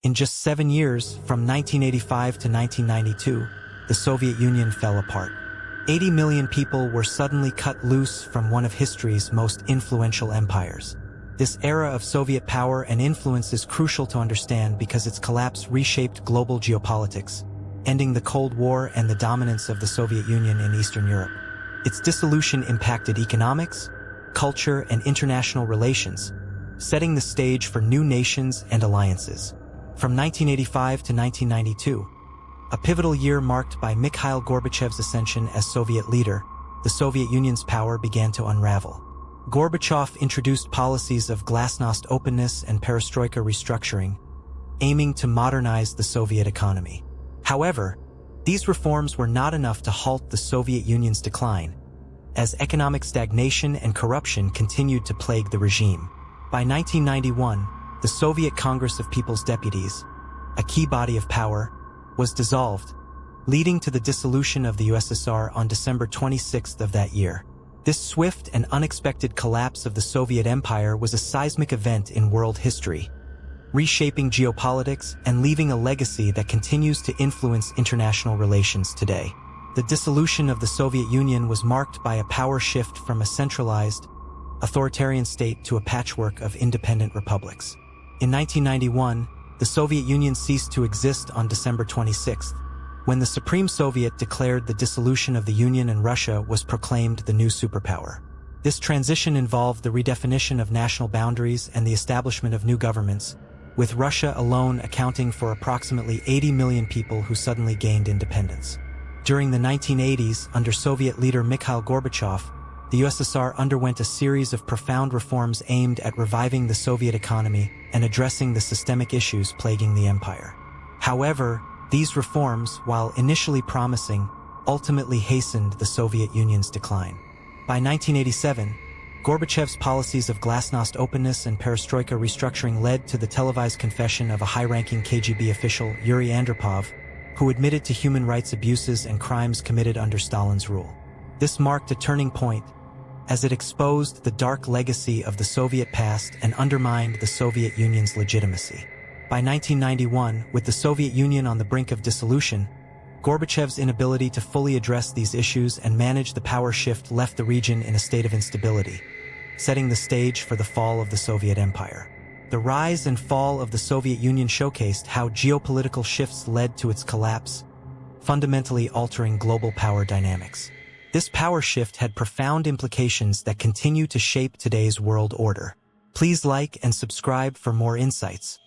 In just 7 years, from 1985 to 1992, the Soviet Union fell apart. 80 million people were suddenly cut loose from one of history's most influential empires. This era of Soviet power and influence is crucial to understand because its collapse reshaped global geopolitics, ending the Cold War and the dominance of the Soviet Union in Eastern Europe. Its dissolution impacted economics, culture, and international relations, setting the stage for new nations and alliances. From 1985 to 1992, a pivotal year marked by Mikhail Gorbachev's ascension as Soviet leader, the Soviet Union's power began to unravel. Gorbachev introduced policies of glasnost openness and perestroika restructuring, aiming to modernize the Soviet economy. However, these reforms were not enough to halt the Soviet Union's decline, as economic stagnation and corruption continued to plague the regime. By 1991, the Soviet Congress of People's Deputies, a key body of power, was dissolved, leading to the dissolution of the USSR on December 26th of that year. This swift and unexpected collapse of the Soviet Empire was a seismic event in world history, reshaping geopolitics and leaving a legacy that continues to influence international relations today. The dissolution of the Soviet Union was marked by a power shift from a centralized, authoritarian state to a patchwork of independent republics. In 1991, the Soviet Union ceased to exist on December 26th, when the Supreme Soviet declared the dissolution of the Union and Russia was proclaimed the new superpower. This transition involved the redefinition of national boundaries and the establishment of new governments, with Russia alone accounting for approximately 80 million people who suddenly gained independence. During the 1980s, under Soviet leader Mikhail Gorbachev, the USSR underwent a series of profound reforms aimed at reviving the Soviet economy and addressing the systemic issues plaguing the empire. However, these reforms, while initially promising, ultimately hastened the Soviet Union's decline. By 1987, Gorbachev's policies of glasnost openness and perestroika restructuring led to the televised confession of a high-ranking KGB official, Yuri Andropov, who admitted to human rights abuses and crimes committed under Stalin's rule. This marked a turning point, as it exposed the dark legacy of the Soviet past and undermined the Soviet Union's legitimacy. By 1991, with the Soviet Union on the brink of dissolution, Gorbachev's inability to fully address these issues and manage the power shift left the region in a state of instability, setting the stage for the fall of the Soviet Empire. The rise and fall of the Soviet Union showcased how geopolitical shifts led to its collapse, fundamentally altering global power dynamics. This power shift had profound implications that continue to shape today's world order. Please like and subscribe for more insights.